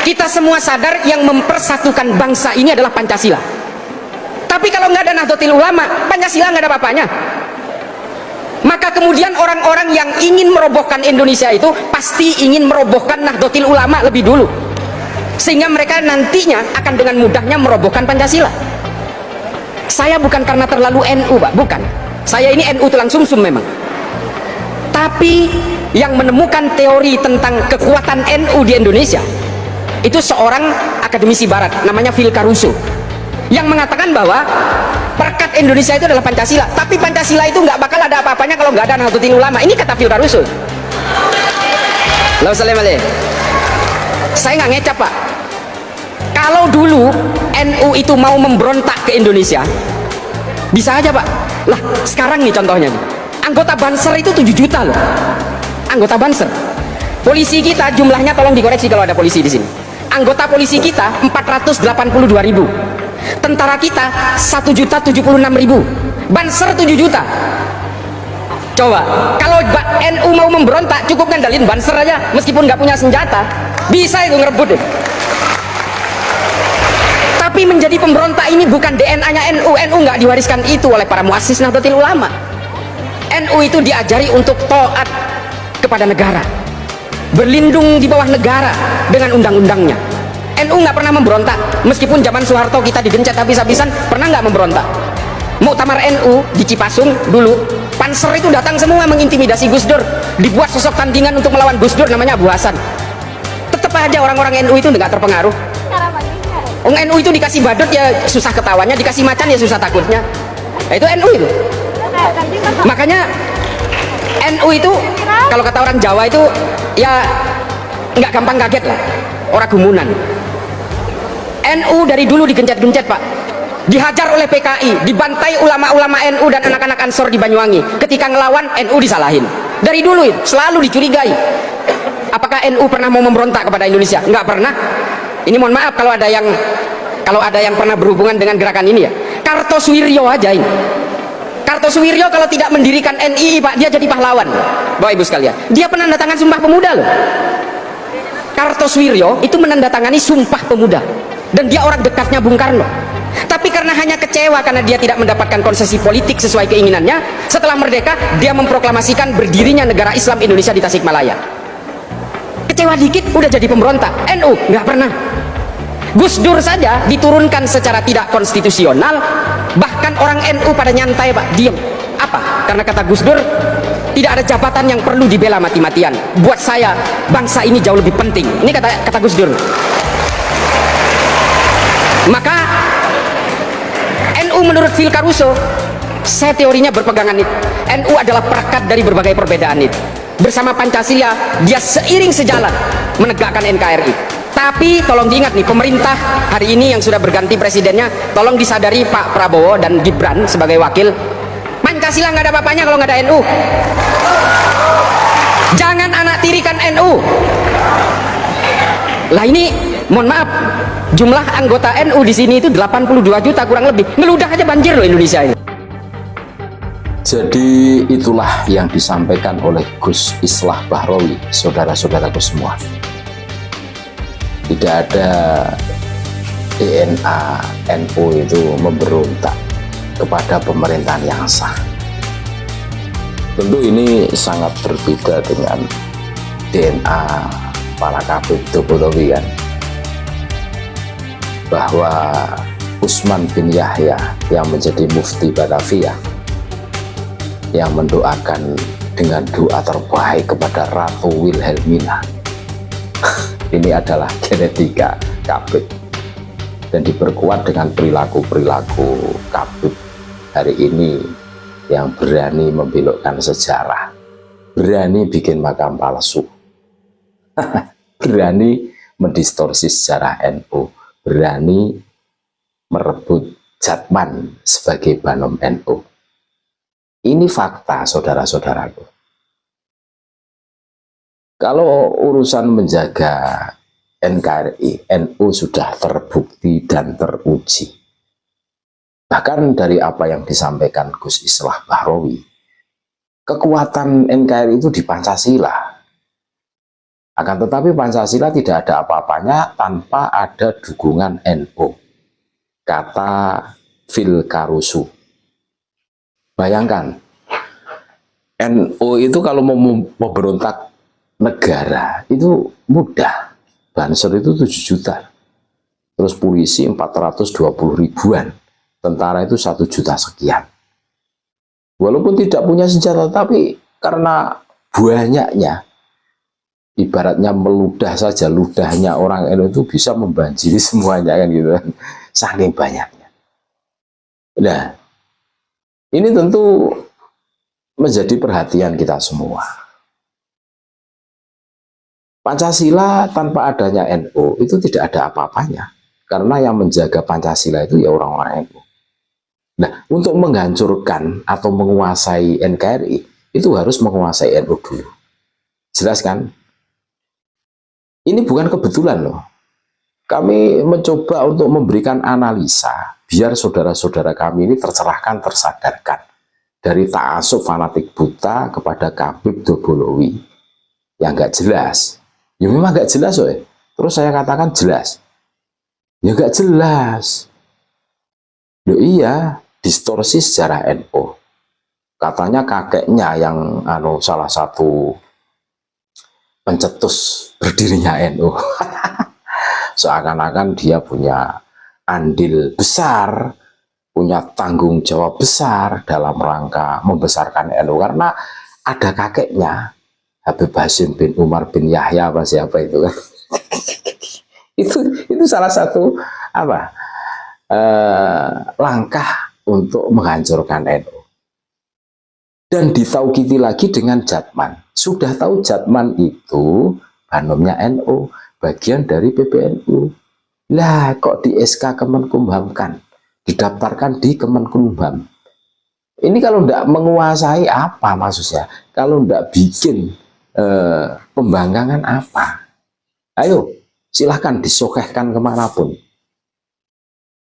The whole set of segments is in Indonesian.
Kita semua sadar yang mempersatukan bangsa ini adalah Pancasila. Tapi kalau nggak ada Nahdlatul Ulama, Pancasila nggak ada apa-apanya. Maka kemudian orang-orang yang ingin merobohkan Indonesia itu pasti ingin merobohkan Nahdlatul Ulama lebih dulu, sehingga mereka nantinya akan dengan mudahnya merobohkan Pancasila. Saya bukan karena terlalu NU, Pak, bukan. Saya ini NU tulang sumsum memang. Tapi yang menemukan teori tentang kekuatan NU di Indonesia itu seorang akademisi barat namanya Phil Caruso, yang mengatakan bahwa perekat Indonesia itu adalah Pancasila. Tapi Pancasila itu nggak bakal ada apa-apanya kalau nggak ada Nahdlatul Ulama. Ini kata Phil Caruso. Saya nggak ngecap, Pak. Kalau dulu NU itu mau memberontak ke Indonesia, bisa aja, Pak. Lah sekarang nih contohnya nih, anggota Banser itu 7 juta loh, anggota Banser. Polisi kita jumlahnya, tolong dikoreksi kalau ada polisi di sini. Anggota polisi kita 482.000, tentara kita 1.076.000, Banser 7 juta. Coba kalau NU mau memberontak cukup ngandalin Banser aja, meskipun nggak punya senjata bisa itu ngerebut deh. Tapi menjadi pemberontak ini bukan DNA-nya NU. NU nggak diwariskan itu oleh para muassis Nahdlatul Ulama. NU itu diajari untuk taat kepada negara, berlindung di bawah negara dengan undang-undangnya. NU nggak pernah memberontak, meskipun zaman Soeharto kita digencet habis-habisan, pernah nggak memberontak? Muktamar NU di Cipasung dulu, Panser itu datang semua mengintimidasi Gus Dur, dibuat sosok tandingan untuk melawan Gus Dur namanya Abu Hasan. Tetap aja orang-orang NU itu nggak terpengaruh. NU itu dikasih badut ya susah ketawanya, dikasih macan ya susah takutnya. Nah, itu NU itu. Makanya NU itu kalau kata orang Jawa itu ya nggak gampang kaget lah, orang gumunan. NU dari dulu digencet-gencet, Pak, dihajar oleh PKI, dibantai ulama-ulama NU dan anak-anak Ansor di Banyuwangi. Ketika ngelawan NU disalahin. Dari dulu selalu dicurigai. Apakah NU pernah mau memberontak kepada Indonesia? Nggak pernah. Ini mohon maaf kalau ada yang pernah berhubungan dengan gerakan ini ya. Kartosuwiryo aja ini. Kartosuwiryo kalau tidak mendirikan NII, Pak, dia jadi pahlawan. Bapak Ibu sekalian, dia penandatangan Sumpah Pemuda loh. Kartosuwiryo itu menandatangani Sumpah Pemuda dan dia orang dekatnya Bung Karno. Tapi karena hanya kecewa karena dia tidak mendapatkan konsesi politik sesuai keinginannya, setelah merdeka dia memproklamasikan berdirinya negara Islam Indonesia di Tasikmalaya. Kecewa dikit udah jadi pemberontak. NU nggak pernah. Gus Dur saja diturunkan secara tidak konstitusional, bahkan orang NU pada nyantai, Pak, diem. Apa? Karena kata Gus Dur, tidak ada jabatan yang perlu dibela mati-matian. Buat saya bangsa ini jauh lebih penting. Ini kata Gus Dur. Maka NU menurut Phil Caruso, saya teorinya berpegangan itu, NU adalah perekat dari berbagai perbedaan itu. Bersama Pancasila dia seiring sejalan menegakkan NKRI. Tapi tolong diingat nih, pemerintah hari ini yang sudah berganti presidennya, tolong disadari Pak Prabowo dan Gibran sebagai wakil, Pancasila nggak ada apa-apanya kalau nggak ada NU. Jangan anak tirikan NU. Lah ini mohon maaf, jumlah anggota NU di sini itu 82 juta kurang lebih. Ngeludah aja banjir loh Indonesia ini. Jadi itulah yang disampaikan oleh Gus Islah Bahrawi, saudara-saudaraku semua. Tidak ada DNA NU itu memberontak kepada pemerintahan yang sah. Tentu ini sangat berbeda dengan DNA para Habib Tokotowi kan, bahwa Utsman bin Yahya yang menjadi mufti Batavia yang mendoakan dengan doa terbaik kepada Ratu Wilhelmina. Ini adalah genetika Habib dan diperkuat dengan perilaku-perilaku Habib hari ini yang berani membelokkan sejarah, berani bikin makam palsu, berani mendistorsi sejarah NU, berani merebut Jatman sebagai Banom NU. Ini fakta, saudara-saudaraku. Kalau urusan menjaga NKRI, NU sudah terbukti dan teruji. Bahkan dari apa yang disampaikan Gus Islah Bahrawi, kekuatan NKRI itu di Pancasila. Akan tetapi Pancasila tidak ada apa-apanya tanpa ada dukungan NU, kata Phil Caruso. Bayangkan, NU itu kalau mau memberontak negara itu mudah. Banser itu 7 juta. Terus polisi 420 ribuan. Tentara itu 1 juta sekian. Walaupun tidak punya senjata, tapi karena banyaknya, ibaratnya meludah saja, ludahnya orang NU itu bisa membanjiri semuanya kan gitu kan. Saking banyaknya. Nah, ini tentu menjadi perhatian kita semua. Pancasila tanpa adanya NU itu tidak ada apa-apanya. Karena yang menjaga Pancasila itu ya orang-orang NU. Nah, untuk menghancurkan atau menguasai NKRI, itu harus menguasai NU dulu. Jelas kan? Ini bukan kebetulan loh. Kami mencoba untuk memberikan analisa biar saudara-saudara kami ini tercerahkan, tersadarkan dari ta'assub fanatik buta kepada Khabib Dobolowi yang nggak jelas. Ya memang nggak jelas loh. Terus saya katakan jelas. Ya nggak jelas. Loh iya, distorsi sejarah NU. Katanya kakeknya yang salah satu pencetus berdirinya NU. Seakan-akan dia punya andil besar, punya tanggung jawab besar dalam rangka membesarkan NU karena ada kakeknya Habib Hasyim bin Umar bin Yahya apa siapa itu kan. itu salah satu langkah untuk menghancurkan NU. Dan ditaukiti lagi dengan Jatman. Sudah tahu Jatman itu banomnya NU, bagian dari PBNU. Lah kok di SK Kemenkumham kan, didaftarkan di Kemenkumham. Ini kalau tidak menguasai apa maksudnya? Kalau tidak bikin pembangkangan apa? Ayo silahkan disokehkan kemanapun.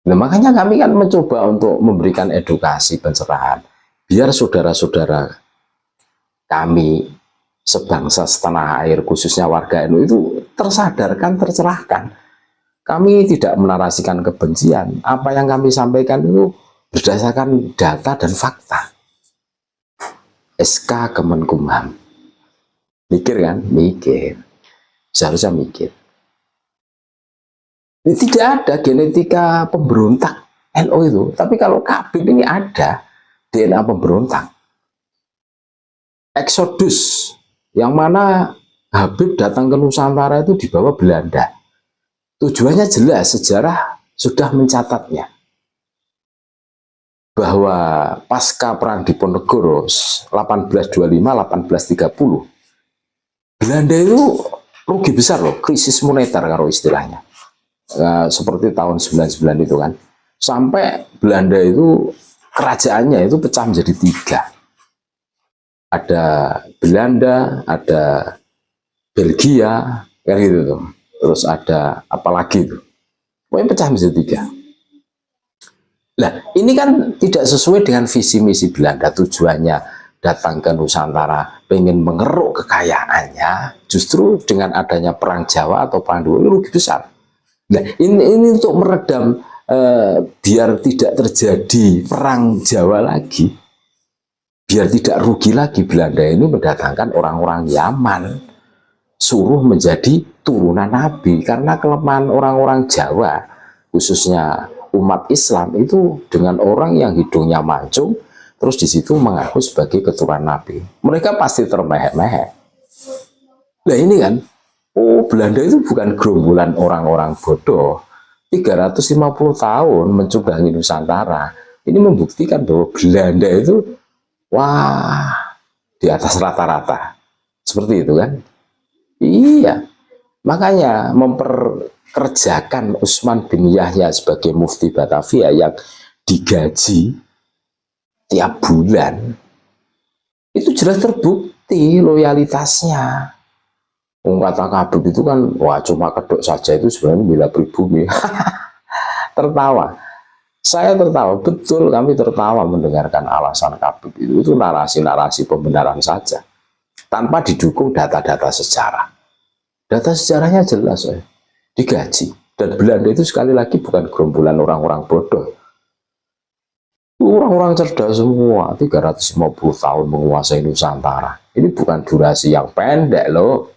Nah, makanya kami kan mencoba untuk memberikan edukasi pencerahan biar saudara-saudara kami sebangsa setanah air khususnya warga NU itu tersadarkan, tercerahkan. Kami tidak menarasikan kebencian. Apa yang kami sampaikan itu berdasarkan data dan fakta. SK Kemenkumham. Mikir kan? Mikir. Seharusnya mikir. Ini tidak ada genetika pemberontak NU itu. Tapi kalau Khabib ini ada DNA pemberontak. Eksodus. Yang mana Habib datang ke Nusantara itu di bawah Belanda. Tujuannya jelas, sejarah sudah mencatatnya. Bahwa pasca perang Diponegoro 1825-1830, Belanda itu rugi besar loh, krisis moneter kalau istilahnya. Seperti tahun 99 itu kan. Sampai Belanda itu kerajaannya itu pecah menjadi 3. Ada Belanda, ada Belgia, kayak gitu tuh. Terus ada apa lagi tuh? Pokoknya pecah menjadi 3. Nah, ini kan tidak sesuai dengan visi misi Belanda. Tujuannya datang ke Nusantara, pengen mengeruk kekayaannya. Justru dengan adanya perang Jawa atau perang Dulu rugi besar. Nah, ini untuk meredam biar tidak terjadi perang Jawa lagi. Biar tidak rugi lagi, Belanda ini mendatangkan orang-orang Yaman. Suruh menjadi turunan Nabi. Karena kelemahan orang-orang Jawa, khususnya umat Islam, itu dengan orang yang hidungnya mancung, terus di situ mengaku sebagai keturunan Nabi. Mereka pasti termehek-mehek. Nah ini kan, oh Belanda itu bukan gerombolan orang-orang bodoh. 350 tahun mencobangi Nusantara. Ini membuktikan bahwa Belanda itu wah, di atas rata-rata. Seperti itu kan? Iya. Makanya memperkerjakan Utsman bin Yahya sebagai mufti Batavia yang digaji tiap bulan. Itu jelas terbukti loyalitasnya. Kata Khabib itu kan, wah cuma kedok saja itu sebenarnya bela pribumi. Tertawa. Saya tertawa, betul kami tertawa mendengarkan alasan Khabib itu narasi-narasi pembenaran saja. Tanpa didukung data-data sejarah. Data sejarahnya jelas, digaji. Dan Belanda itu sekali lagi bukan gerombolan orang-orang bodoh. Orang-orang cerdas semua, 350 tahun menguasai Nusantara. Ini bukan durasi yang pendek loh.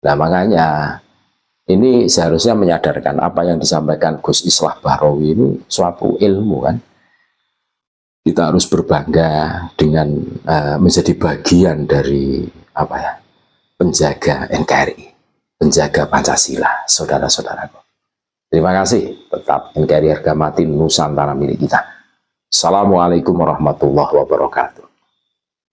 Nah makanya, ini seharusnya menyadarkan apa yang disampaikan Gus Islah Bahrawi ini suatu ilmu kan. Kita harus berbangga dengan menjadi bagian dari apa ya, penjaga NKRI, penjaga Pancasila, saudara-saudaraku. Terima kasih, tetap NKRI harga mati, Nusantara milik kita. Assalamualaikum warahmatullahi wabarakatuh.